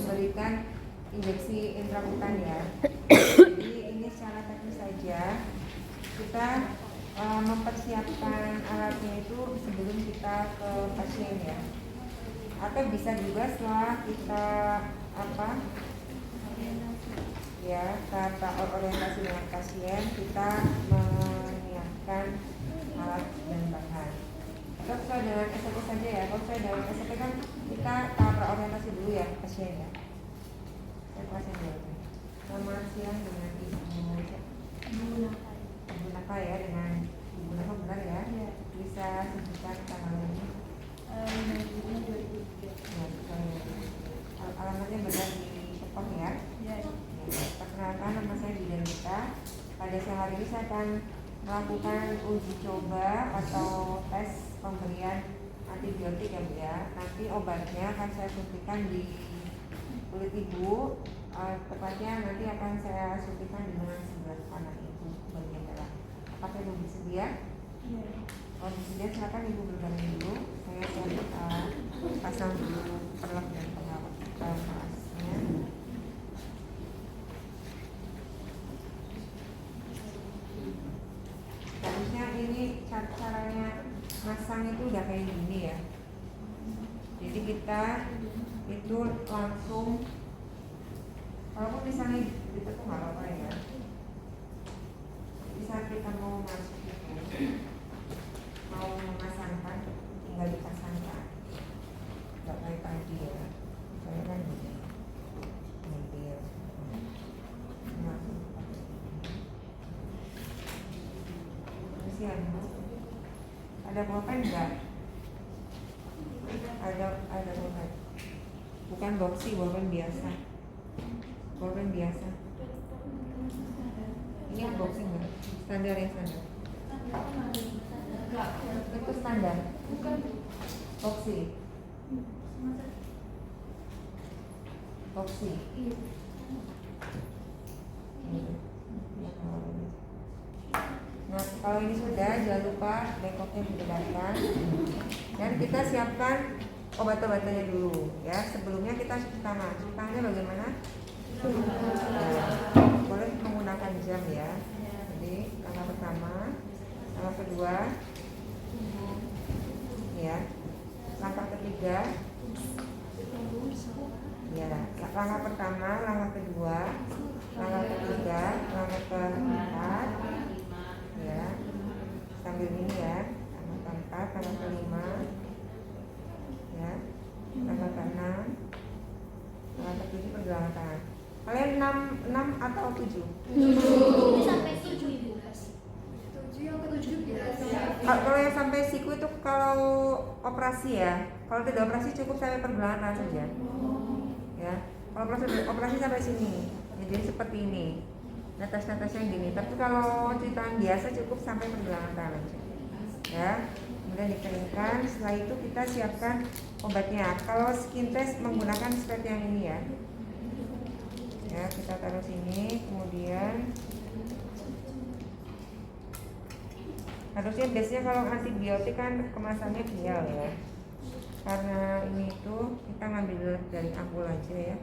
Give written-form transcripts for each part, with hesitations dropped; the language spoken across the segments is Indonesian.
memberikan injeksi intrakutan ya. Jadi ini secara teknis saja kita mempersiapkan alatnya itu sebelum kita ke pasien ya. Atau bisa juga setelah kita kata orientasi dengan pasien, kita menyiapkan alat dan bahan. Atau sesuai dengan SOP saja ya. Kalau sesuai dengan SOP kan kita tahap orientasi dulu ya pasien ya. Saya pasien dulu. Selamat siang dengan Ibu Naka ya, dengan Ibu Naka benar ya? Bisa sebutkan tanggal ini? 2003. Alamatnya benar di Depok ya? Perkenalkan, nama saya Bidanita. Pada siang hari ini saya akan melakukan uji coba atau tes pemberian antibiotik ya Bu ya. Nanti obatnya akan saya suntikan di kulit ibu, tepatnya nanti akan saya suntikan di lengan sebelah kanan ibu bagian dalam. Apakah ibu bersedia? Kalau bersedia silakan ibu bergabung dulu. Saya pasang dulu perlak dan pengawasnya. Harusnya ini caranya masang itu udah kayak gini ya. Jadi kita itu langsung, walaupun misalnya itu tuh nggak apa-apa ya. Bisa kita mau masuk itu, mau memasangkan, tinggal dipasangkan. Nggak kayak tadi ya. Saya kan gini, ngambil, masuk. Kasihan Bu. Ada pulpen enggak? Ada pulpen. Bukan boxy, pulpen biasa. Pulpen biasa. Ini unboxing enggak? Standar yang standar. Itu standar. Boxy. Boxy. Nah, kalau ini sudah, jangan lupa bengkoknya dibedakan. Dan kita siapkan obat-obatannya dulu ya. Sebelumnya kita cuci tangan. Cuci tangannya bagaimana? Boleh menggunakan jam ya. Jadi langkah pertama, langkah kedua, ya. Langkah ketiga, ya. Langkah pertama, langkah kedua, langkah ketiga, langkah keempat. Ya, sambil ini ya, langkah keempat, langkah kelima, ya, langkah keenam, langkah ketujuh pergelangan tangan. Kalian 6 atau 7? 7 sampai 7 Ibu. 7 yang ke-7 biasa. Kalau yang sampai siku itu kalau operasi ya. Kalau tidak operasi cukup sampai pergelangan tangan saja. Ya, kalau operasi sampai sini. Ya, jadi seperti ini. Netes-netesnya gini, tapi kalau cuci tangan biasa cukup sampai pergelangan tangan aja. Ya, kemudian dikeringkan. Setelah itu kita siapkan obatnya. Kalau skin test menggunakan seperti yang ini ya. Ya, kita taruh sini, kemudian harusnya biasanya kalau antibiotik kan kemasannya vial ya. Karena ini itu kita ngambil dari ampul aja ya.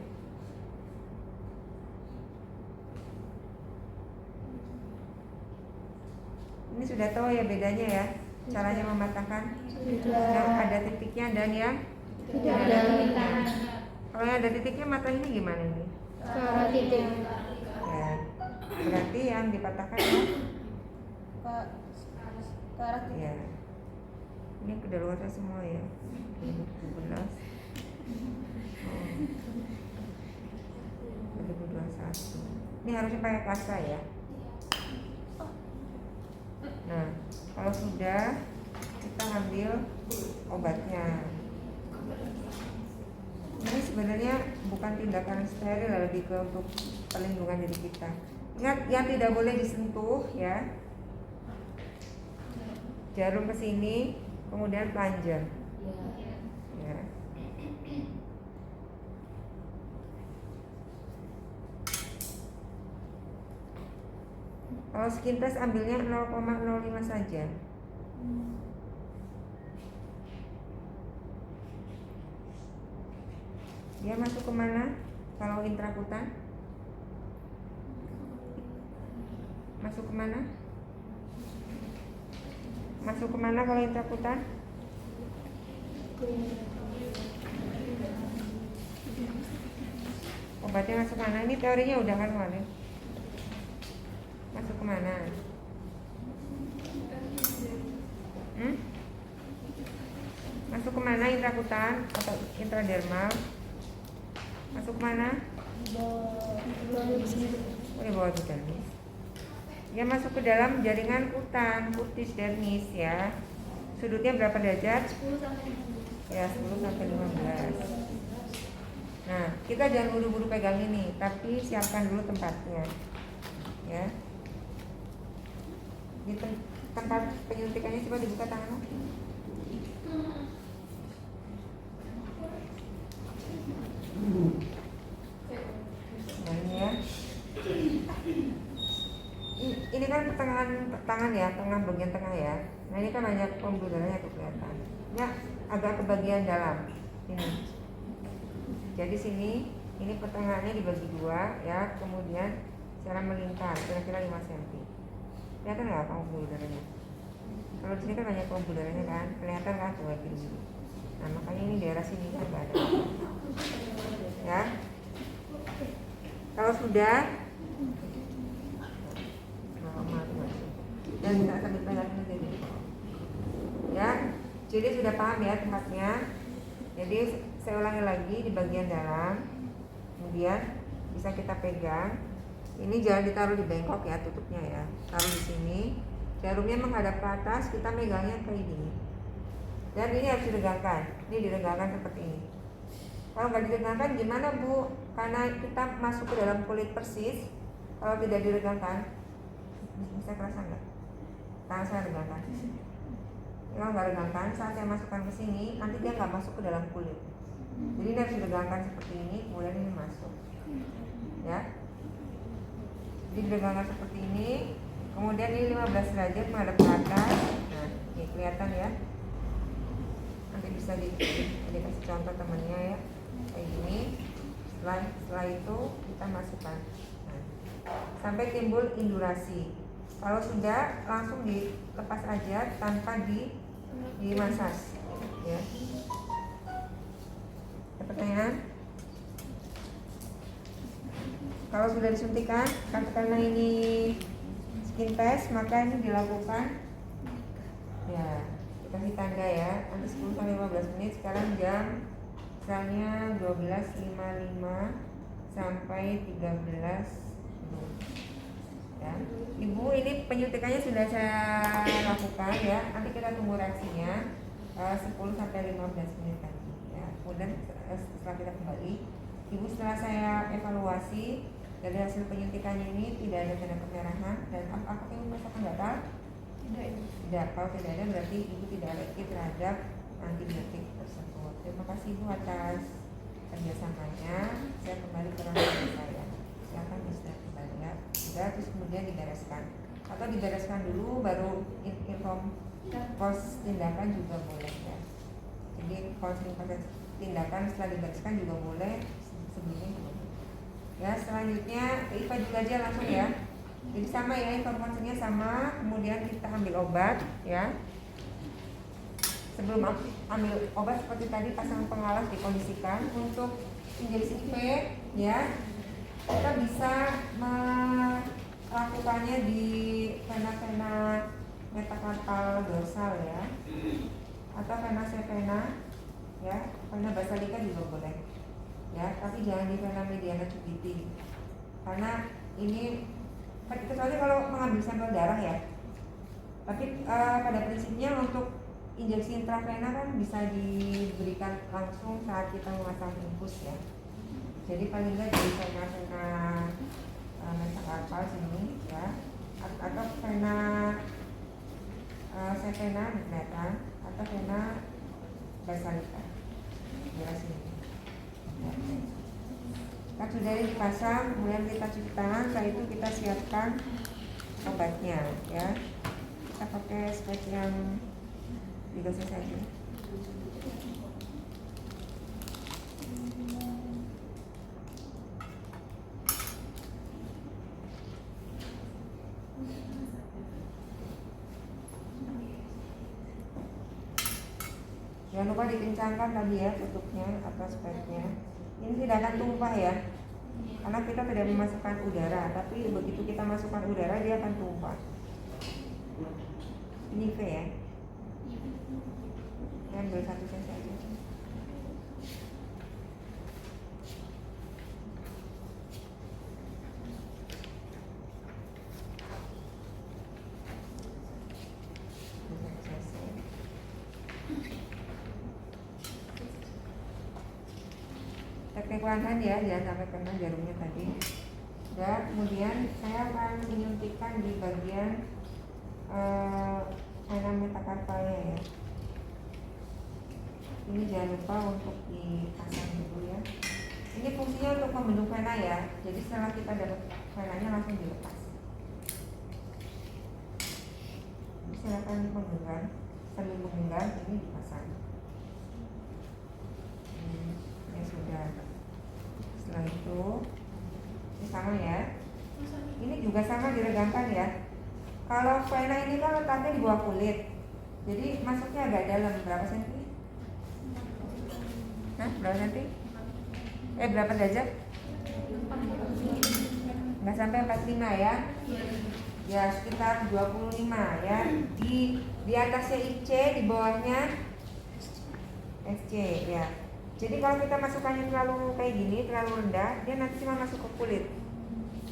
Ini sudah tahu ya bedanya ya, caranya mematahkan. Yang ada titiknya dan yang tidak ada titiknya. Kalau yang ada titiknya matahinnya gimana ini? Ke titik. Ya, berarti yang dipatahkan ya? Ke arah titik. Ya. Ini kedaluarsa semua ya. 2017. Oh. 2021. Ini harusnya pakai kasa ya. Nah, kalau sudah kita ambil obatnya. Ini sebenarnya bukan tindakan steril, lebih ke untuk perlindungan diri kita. Ingat, yang tidak boleh disentuh ya. Jarum ke sini, kemudian panjang. Ya. Kalau skin test ambilnya 0,05 saja. Dia masuk kemana? Kalau intrakutan masuk kemana? Masuk kemana kalau intrakutan? Obatnya masuk mana? Ini teorinya udah kan kemarin. Masuk kemana? Masuk kemana intrakutan atau intradermal? Masuk kemana? Oh, bawah epidermis. Ya, masuk ke dalam jaringan kutan, cutis dermis ya. Sudutnya berapa derajat? 10 sampai 15. Ya, 10 sampai 15. Nah, kita jangan buru-buru pegang ini, tapi siapkan dulu tempatnya. Ya. Di tempat penyuntikannya coba dibuka tanganmu. Nah, ini ya. Ini kan pertengahan tangan ya, tengah bagian tengah ya. Nah, ini kan banyak pembuluh darahnya tuh kelihatan. Ya, agak ke bagian dalam. Ini. Jadi sini, ini pertengahannya dibagi dua ya, kemudian secara melingkar kira-kira 5 cm. Kelihatan nggak pembuluh darahnya? Kalau di sini kan banyak pembuluh darahnya kan, kelihatan kan tuh gini. Nah, makanya ini daerah sini kan nggak ada. Ya. Kalau sudah, dan kita akan dipelajari jadi. Ya, jadi sudah paham ya tempatnya. Jadi saya ulangi lagi di bagian dalam, kemudian bisa kita pegang. Ini jangan ditaruh di bengkok ya, tutupnya ya. Taruh di sini. Jarumnya menghadap ke atas, kita megangnya ke ini. Dan ini harus diregangkan. Ini diregangkan seperti ini. Kalau nggak diregangkan gimana Bu? Karena kita masuk ke dalam kulit persis. Kalau tidak diregangkan, bisa kerasa nggak? Tangan saya regangkan. Kalau nggak regangkan, saat saya masukkan ke sini, nanti dia nggak masuk ke dalam kulit. Jadi ini harus diregangkan seperti ini, kemudian ini masuk. Ya. Jadi diregangkan seperti ini. Kemudian ini 15 derajat menghadap ke atas. Nah, ini kelihatan ya. Nanti bisa dikasih contoh temennya ya. Kayak gini. Setelah itu kita masukkan. Nah, sampai timbul indurasi. Kalau sudah langsung dilepas aja tanpa dimasas. Ya. Ada pertanyaan? Kalau sudah disuntikan, karena ini skin test, maka ini dilakukan. Ya, dikasih tanda ya. Nanti 10 sampai 15 menit. Sekarang jam misalnya 12.55 sampai 13. Ya. Ibu, ini penyuntikannya sudah saya lakukan ya. Nanti kita tunggu reaksinya 10 sampai 15 menit lagi ya. Kemudian setelah kita kembali, Ibu, setelah saya evaluasi dari hasil penyuntikannya ini tidak ada tanda kemerahan dan apakah Ibu merasakan gatal? Tidak. Kalau tidak ada berarti Ibu tidak alergi terhadap antibiotik tersebut. Terima kasih Ibu atas kerjasamanya. Saya kembali ke ruangan saya. Silakan bisa kembali ya. Sudah, terus kemudian dibereskan atau dibereskan dulu baru inform pos tindakan juga boleh ya. Jadi pos tindakan setelah dibereskan juga boleh, sebelumnya juga boleh. Ya, selanjutnya ke IPA juga aja langsung ya. Jadi sama ya, informasinya sama. Kemudian kita ambil obat ya. Sebelum ambil obat seperti tadi, pasang pengalas dikondisikan. Untuk injeksi IP ya, kita bisa melakukannya di vena-vena metakarpal dorsal ya, atau vena sevena ya, vena basalika juga boleh ya, tapi jangan di vena mediana cubiti karena ini kecuali kalau mengambil sampel darah ya. Tapi pada prinsipnya untuk injeksi intravena kan bisa diberikan langsung saat kita memasang infus ya. Jadi paling nggak di vena metakarpal sini ya, atau vena sevena kelihatan, atau vena basalika di sini. Kan sudah dipasang, kemudian kita cuci tangan, setelah itu kita siapkan obatnya ya. Kita pakai spek yang digosok saja. Jangan lupa dikencangkan tadi ya tutupnya atau speknya. Ini tidak akan tumpah ya, karena kita tidak memasukkan udara, tapi begitu kita masukkan udara dia akan tumpah. Ini V ya. Saya ambil satu cc aja. Teknik one hand ya, jangan sampai kena jarumnya tadi. Dan kemudian saya akan menyuntikkan di bagian cairan metakarpalnya ya. Ini jangan lupa untuk dipasang dulu ya. Ini fungsinya untuk membendung vena ya. Jadi setelah kita dapat venanya langsung dilepas. Silakan menggenggam, sambil menggenggam ini dipasang. Ya sudah. Setelah itu ini sama ya. Ini juga sama diregangkan ya. Kalau vena ini kan letaknya di bawah kulit, jadi masuknya agak dalam. Berapa senti? Hah? Berapa senti? Berapa derajat? Nggak sampai 45 ya? Ya sekitar 25 ya. Di atasnya IC, di bawahnya SC ya. Jadi kalau kita masukkannya terlalu kayak gini, terlalu rendah, dia nanti cuma masuk ke kulit.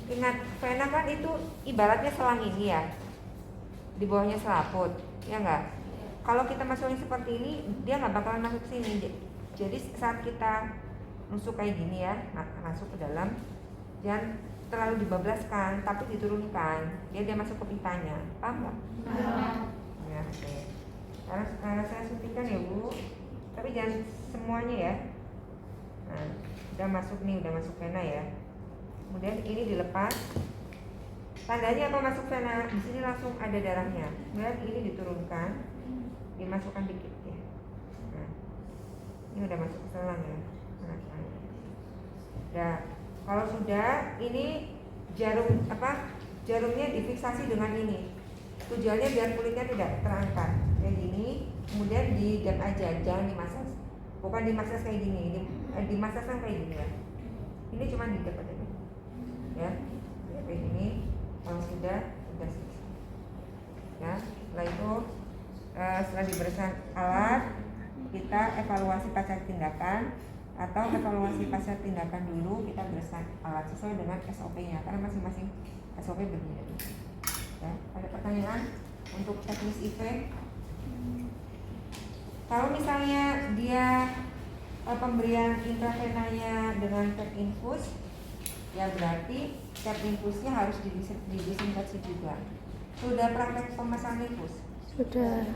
Ingat, vena kan itu ibaratnya selang ini ya, di bawahnya selaput, ya enggak? Kalau kita masukin seperti ini, dia nggak bakalan masuk sini. Jadi saat kita nusuk kayak gini ya, masuk ke dalam, jangan terlalu dibablaskan, tapi diturunkan, dia masuk ke pipanya, paham nggak? Ya, oke. Karena saya suntikan ya Bu, tapi jangan semuanya ya. Nah, udah masuk nih, udah masuk vena ya. Kemudian ini dilepas. Tandanya apa masuk vena? Di sini langsung ada darahnya. Kemudian ini diturunkan, dimasukkan dikit ya. Nah, ini udah masuk ke selang ya. Nah, kalau sudah, ini jarumnya difiksasi dengan ini. Tujuannya biar kulitnya tidak terangkat kayak gini. Kemudian didap aja, jangan dimasas. Bukan dimasas kayak gini, dimasas kan kayak gini ya. Ini cuma didap aja ya, kayak gini. Kalau sudah selesai ya. Setelah itu setelah dibersihkan alat, kita evaluasi pasca tindakan, atau evaluasi pasca tindakan dulu kita bersihkan alat sesuai dengan SOP-nya, karena masing-masing SOP berbeda ya. Ada pertanyaan untuk teknis IV? Kalau misalnya dia pemberian intravenanya dengan tap infus, ya berarti tap infusnya harus didisinfeksi juga. Sudah praktek pemasangan infus? Sudah.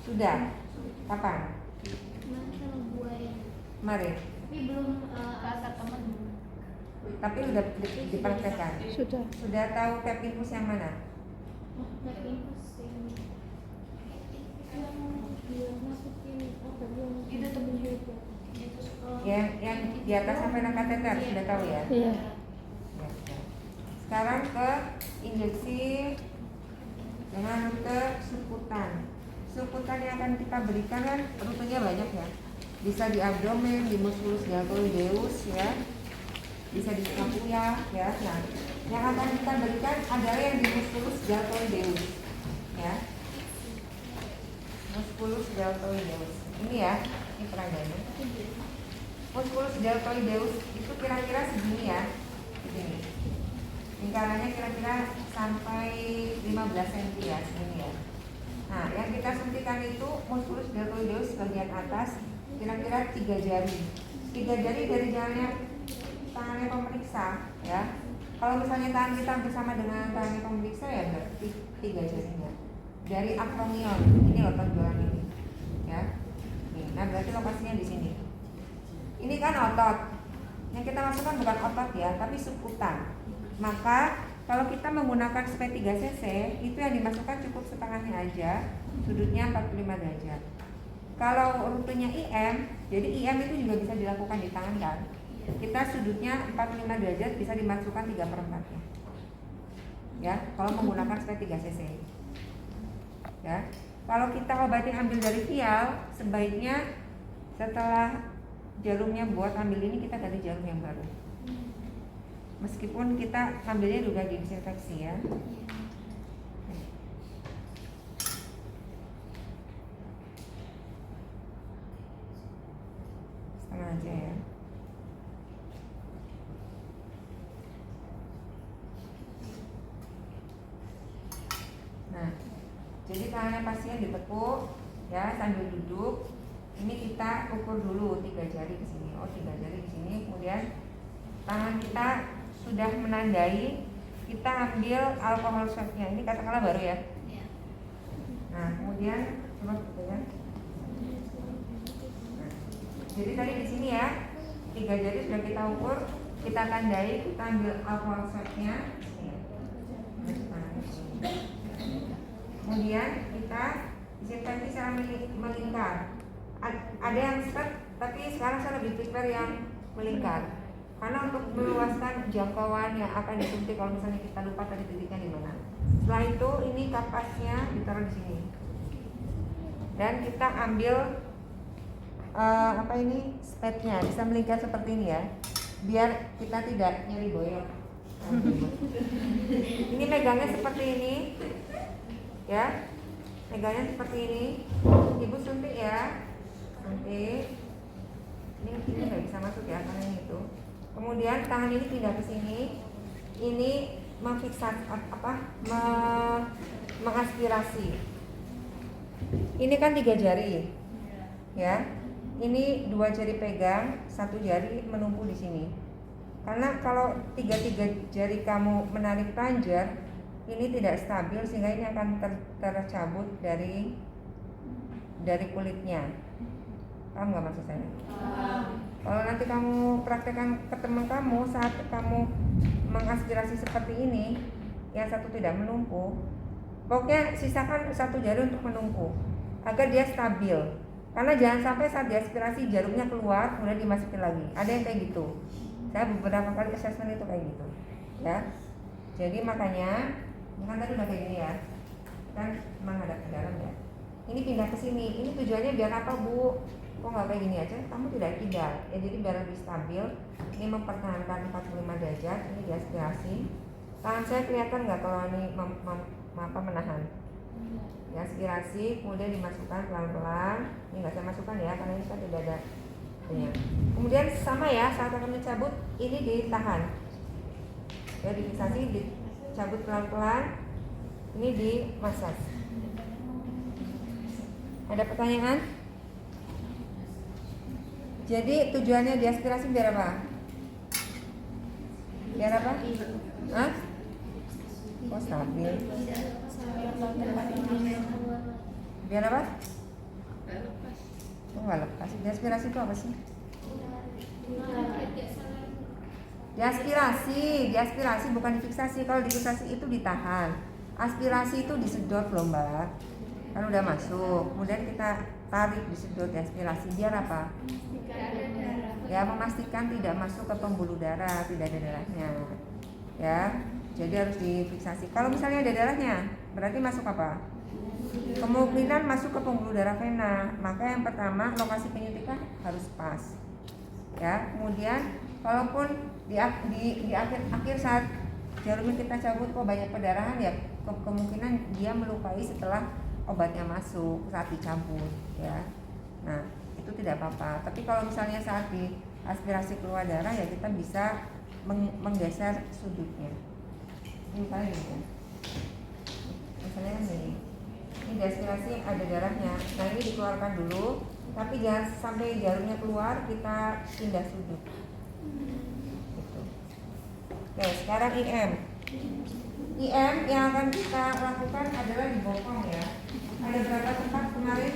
Sudah? Kapan? Kemarin? Tapi belum rasa teman. Tapi udah dipraktekkan? Sudah. Sudah tahu tap infus yang mana? Dari yang masukin apa yang itu tuh Yang di atas sampai kateter sudah tahu ya? Iya. Ya. Sekarang ke injeksi dengan rute subkutan. Subkutan yang akan kita berikan kan rutenya banyak ya. Bisa di abdomen, di musculus deltoideus ya, bisa di scapula ya. Nah, yang akan kita berikan adalah yang di musculus deltoideus ya. Musculus deltoideus. Ini ya, ini peraganya. Musculus deltoideus itu kira-kira segini ya, segini. Lingkarannya kira-kira sampai 15 cm ya, segini ya. Nah, yang kita suntikan itu musculus deltoideus bagian atas, kira-kira 3 jari. 3 jari dari jalannya tangannya pemeriksa ya. Kalau misalnya tangan kita bersama dengan tangannya pemeriksa ya berarti 3 jarinya. Dari acromion, ini otot jualan ini ya. Nah, berarti lokasinya di sini. Ini kan otot. Yang kita masukkan bukan otot ya, tapi subkutan. Maka kalau kita menggunakan spe 3 cc, itu yang dimasukkan cukup setengahnya aja, sudutnya 45 derajat. Kalau rutenya IM, jadi IM itu juga bisa dilakukan di tangan kan. Kita sudutnya 45 derajat bisa dimasukkan 3/4 ya, kalau menggunakan spe 3 cc. Ya, kalau kita obatnya ambil dari vial, sebaiknya setelah jarumnya buat ambil ini, kita ganti jarum yang baru. Meskipun kita ambilnya juga disinfeksi ya. Setengah aja ya. Nah, jadi tangannya pasien ditekuk ya sambil duduk. Ini kita ukur dulu 3 jari di sini. Oh, 3 jari di sini. Kemudian tangan kita sudah menandai, kita ambil alkohol swabnya. Ini katakanlah baru ya. Nah, kemudian coba perhatikan. Nah, jadi tadi di sini ya, 3 jari sudah kita ukur, kita tandai, kita ambil alkohol swabnya. Kemudian kita disinfeksi secara melingkar. Ada yang set, tapi sekarang saya lebih prefer yang melingkar. Karena untuk meluaskan jangkauan yang akan disuntik kalau misalnya kita lupa tadi titiknya di mana. Setelah itu ini kapasnya ditaruh di sini. Dan kita ambil spatnya, bisa melingkar seperti ini ya. Biar kita tidak nyeri boyok. Ini megangnya seperti ini. Ya. Megangnya seperti ini. Ibu suntik ya. Suntik. Ini nggak bisa masuk ya karena ini itu. Kemudian tangan ini pindah ke sini. Ini mengaspirasi. Ini kan 3 jari, ya. Ini 2 jari pegang, 1 jari menumpu di sini. Karena kalau 3 jari kamu menarik plunger, ini tidak stabil sehingga ini akan tercabut dari kulitnya. Paham nggak maksud saya? Kalau nanti kamu praktekkan ke teman kamu saat kamu mengaspirasi seperti ini, yang satu tidak menumpu, pokoknya sisakan 1 jari untuk menumpu agar dia stabil. Karena jangan sampai saat diaspirasi jarumnya keluar kemudian dimasukin lagi. Ada yang kayak gitu. Saya beberapa kali assessment itu kayak gitu, ya. Jadi makanya, kan tadi udah kayak gini ya, kan menghadap ke dalam ya. Ini pindah ke sini. Ini tujuannya biar apa, Bu? Kok nggak kayak gini aja? Kamu tidak kidal. Ya jadi biar lebih stabil. Ini mempertahankan 45 derajat. Ini diaspirasi. Tangan saya kelihatan nggak kalau ini menahan? Diaspirasi, kemudian dimasukkan pelan-pelan. Ini nggak saya masukkan ya, karena ini kan tidak ada. Kemudian sama ya, saat akan dicabut, ini ditahan. Ya, difiksasi, dicabut pelan-pelan. Ini dimasas. Ada pertanyaan? Jadi tujuannya diaspirasi biar apa? Biar apa? Hah? Oh, stabil. Biar apa? Oh, nggak lepas. Diaspirasi itu apa sih? Diaspirasi bukan difiksasi. Kalau difiksasi itu ditahan. Aspirasi itu disedot loh, Mbak. Kan udah masuk. Kemudian kita tarik, disedot, diaspirasi. Biar apa? Ya, memastikan tidak masuk ke pembuluh darah, tidak ada darahnya. Ya. Jadi harus difiksasi. Kalau misalnya ada darahnya, berarti masuk apa? Kemungkinan masuk ke pembuluh darah vena. Maka yang pertama, lokasi penyuntikan harus pas. Ya, kemudian kalaupun di akhir saat jarumnya kita cabut kok banyak perdarahan, ya kemungkinan dia melukai setelah obatnya masuk saat dicabut, ya. Nah, itu tidak apa-apa. Tapi kalau misalnya saat di aspirasi keluar darah, ya kita bisa menggeser sudutnya. Ini paling ya. Misalnya kan ini diaspirasi ada darahnya. Nah, ini dikeluarkan dulu, tapi jangan sampai jarumnya keluar, kita pindah sudut. Gitu. Oke, sekarang IM yang akan kita lakukan adalah di bokong ya. Ada berapa tempat kemarin?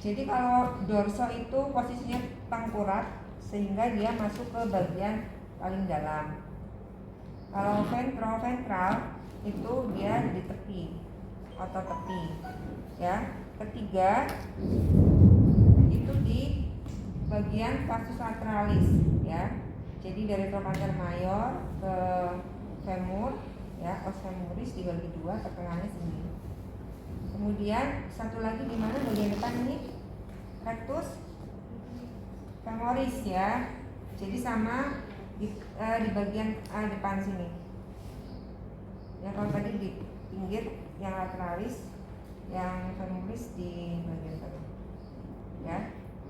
Jadi kalau dorso itu posisinya tengkorak sehingga dia masuk ke bagian paling dalam. Kalau ventral itu dia di tepi, otot tepi, ya. Ketiga itu di bagian vastus lateralis, ya. Jadi dari trochanter mayor ke femur, ya, os femoris dibagi 2, pertengahannya sini. Kemudian satu lagi di mana bagian depan ini? Rectus femoris ya. Jadi sama di bagian depan sini. Ya kalau tadi di pinggir yang lateralis, yang femoris di bagian tengah. Ya.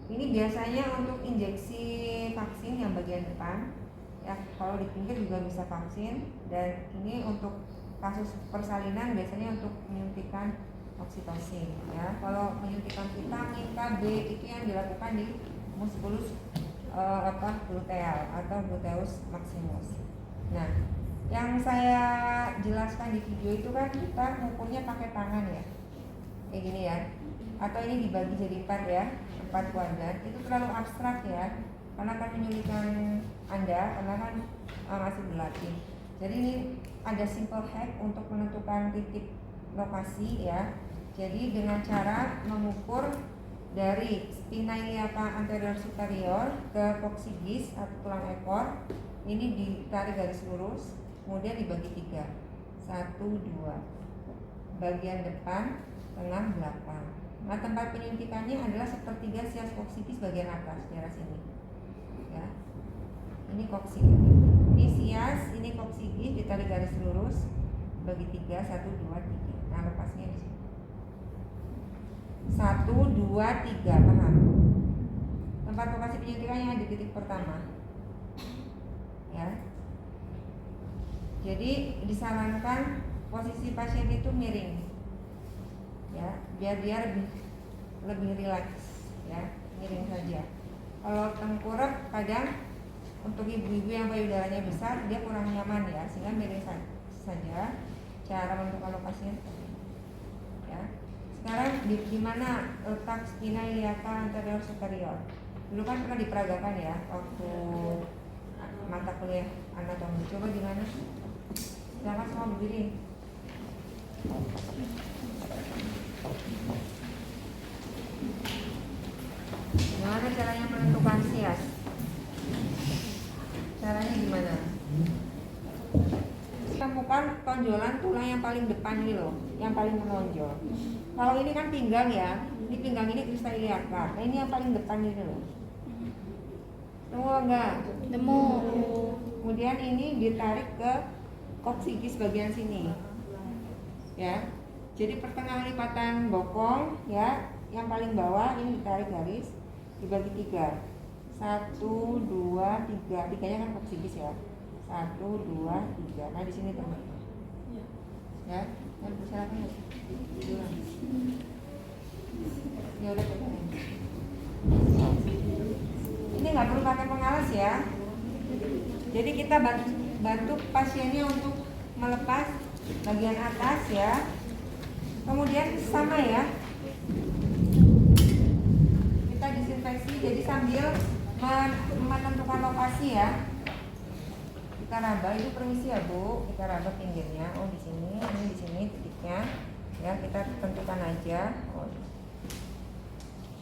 Ini biasanya untuk injeksi vaksin yang bagian depan. Ya, kalau di pinggir juga bisa vaksin, dan ini untuk kasus persalinan biasanya untuk menyuntikkan oksitosin ya. Kalau menyuntikkan vitamin K, B itu yang dilakukan di musculus gluteal atau gluteus maximus. Nah, yang saya jelaskan di video itu kan kita ngukurnya pakai tangan ya, kayak gini ya, atau ini dibagi jadi 4 ya, 4 kuadran. Itu terlalu abstrak ya, karena akan menyulitkan Anda karena kan masih berlatih. Jadi ini ada simple hack untuk menentukan titik lokasi ya. Jadi dengan cara mengukur dari spina iliaca anterior superior ke coccygeus atau tulang ekor, ini ditarik garis lurus, kemudian dibagi 3, 1, 2, bagian depan, tengah, belakang. Nah, tempat penyuntikannya adalah sepertiga sias coccygeus bagian atas, daerah sini ya. Ini coccygeus, ini sias, ini coccygeus, ditarik garis lurus, bagi 3, 1, 2, 3. Nah, lepasnya di sini 1, 2, 3, paham? Tempat lokasi penyuntikannya di titik pertama ya. Jadi disarankan posisi pasien itu miring ya, biar dia lebih rileks ya, miring saja. Kalau tengkurap kadang untuk ibu-ibu yang payudaranya besar dia kurang nyaman ya, sehingga miring saja. Cara menentukan lokasinya ya. Sekarang di mana letak spina iliaca anterior superior? Dulu kan pernah diperagakan ya waktu mata kuliah anatomi. Coba di mana? Silakan semua berdiri. Gimana caranya menentukan sias? Caranya gimana? Temukan tonjolan tulang yang paling depan ini loh, yang paling menonjol. Kalau ini kan pinggang ya, di pinggang ini crista iliaca. Nah, ini yang paling depan ini loh. Nemu enggak? Nemu. Kemudian ini ditarik ke coccygeus bagian sini. Ya. Jadi pertengahan lipatan bokong ya, yang paling bawah ini ditarik garis, dibagi 3. 1, 2, 3. Tiganya kan coccygeus ya. 1, 2, 3. Nah, di sini teman-teman. Ya, dan persyaratannya. Ya udah pegang. Ini nggak perlu pakai pengalas ya. Jadi kita bantu pasiennya untuk melepas bagian atas ya. Kemudian sama ya, kita disinfeksi. Jadi sambil menentukan lokasi ya, kita raba. Itu permisi ya Bu, kita raba pinggirnya. Oh di sini, ini di sini titiknya. Ya kita tentukan aja. Oh,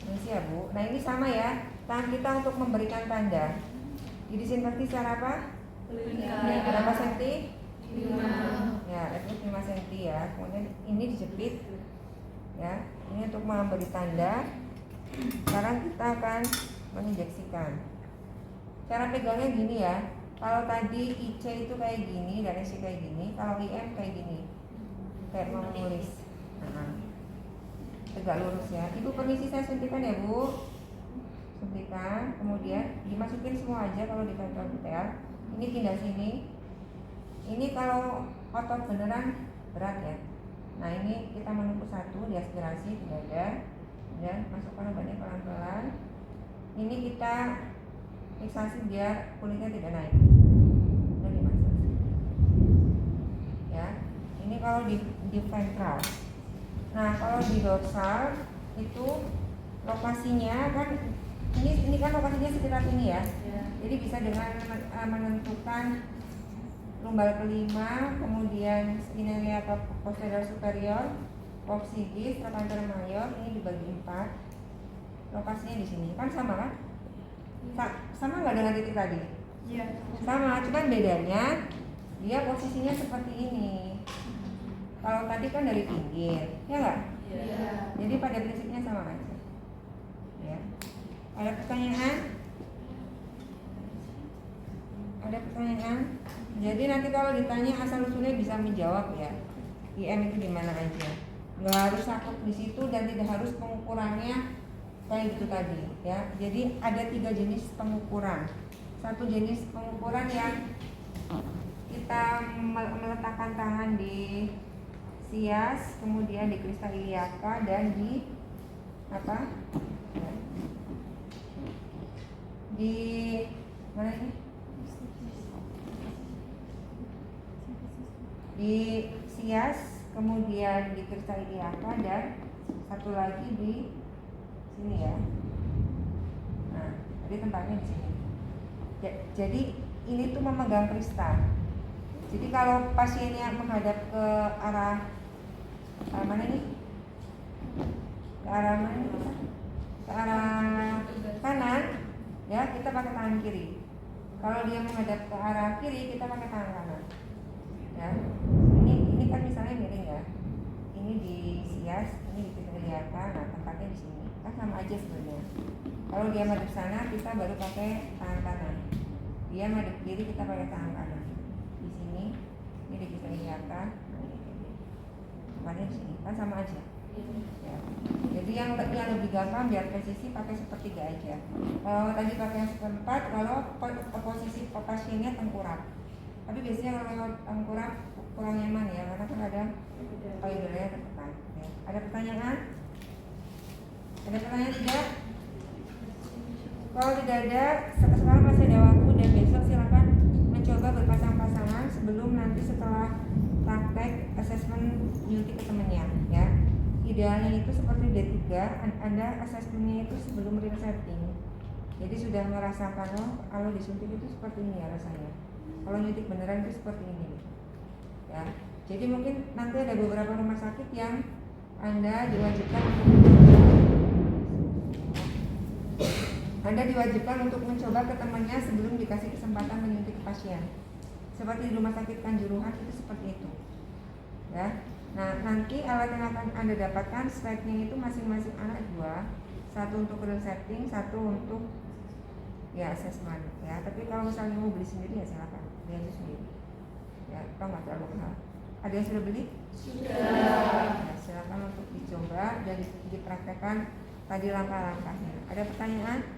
permisi ya Bu. Nah ini sama ya, tangan kita untuk memberikan tanda. Disinfeksi secara apa? Berapa senti? 5. Ya, itu 5 cm ya. Kemudian ini dijepit ya. Ini untuk memberi tanda. Sekarang kita akan menginjeksikan. Cara pegangnya gini ya. Kalau tadi IC itu kayak gini dan SC kayak gini, kalau IM kayak gini. Kayak mau menulis. Nah, tegak lurus ya. Ibu permisi saya suntikan ya Bu. Suntikan, kemudian dimasukin semua aja kalau di ventrocutial. Ini pindah sini. Ini kalau otot beneran berat ya. Nah ini kita menunggu 1, diaspirasi di dada, dan masukkan obatnya pelan-pelan. Ini kita fiksasi biar kulitnya tidak naik. Dan dimasuk. Ya, ini kalau di ventral. Nah kalau di dorsal itu lokasinya kan ini kan lokasinya sekitar ini ya. Jadi bisa dengan menentukan lumbal kelima, kemudian spina iliaca posterior superior, coccygeus, trochanter major, ini dibagi 4. Lokasinya di sini. Kan sama kan? Sama nggak dengan titik tadi? Iya. Sama, cuman bedanya dia posisinya seperti ini. Kalau tadi kan dari pinggir, ya nggak? Jadi pada prinsipnya sama aja. Ya. Ada pertanyaan? Ada pertanyaan? Jadi nanti kalau ditanya asal usulnya bisa menjawab ya. IM itu di mana aja. Nggak harus saklek di situ dan tidak harus pengukurannya kayak gitu tadi ya. Jadi ada 3 jenis pengukuran. Satu jenis pengukuran yang kita meletakkan tangan di sias, kemudian di kristal iliaka dan di apa? Di mana ini? Di sias, kemudian di kristal iliaka dan satu lagi di sini ya. Nah, jadi tempatnya di sini. Jadi ini tuh memegang kristal. Jadi kalau pasiennya menghadap ke arah mana nih? Ke arah mana nih? Ke arah kanan, ya kita pakai tangan kiri. Kalau dia menghadap ke arah kiri, kita pakai tangan kanan. Ya, ini kan misalnya miring ya. Ini di sias, ini di kristal iliaka. Nah, tempatnya di sini. Kan sama aja sebenarnya. Kalau dia madep sana, kita baru pakai tangan kanan. Dia madep kiri, kita pakai tangan kanan. Di sini, ini di kristal iliaka. Nah, ini tempatnya di sini. Kan sama aja. Ya. Jadi yang lebih gampang biar presisi pakai sepertiga aja. Kalau tadi pakai yang seperempat, kalau posisi pasiennya tengkurap. Tapi biasanya kalau tengkurap kurang nyaman ya, karena kan ada payudara tertekan. Ya. Ada pertanyaan? Ada pertanyaan tidak? Kalau tidak ada, sekarang masih ada waktu dan besok silakan mencoba berpasang-pasangan sebelum nanti setelah praktek asesmen beauty ke temennya ya. Idealnya itu seperti D3, Anda asesmennya itu sebelum real setting. Jadi sudah merasakan kalau disuntik itu seperti ini ya rasanya. Kalau nyuntik beneran itu seperti ini. Ya. Jadi mungkin nanti ada beberapa rumah sakit yang Anda diwajibkan untuk mencoba ke temannya sebelum dikasih kesempatan menyuntik pasien. Seperti di rumah sakit Kanjuruhan itu seperti itu. Ya. Nah, nanti alat yang akan Anda dapatkan slide-nya itu masing-masing anak 2. Satu untuk real setting, satu untuk ya assessment ya. Tapi kalau misalnya mau beli sendiri ya silakan, beli aja sendiri. Ya, kalau nggak terlalu mahal. Ada yang sudah beli? Sudah. Ya, silakan untuk dicoba dan dipraktekkan tadi langkah-langkahnya. Ada pertanyaan?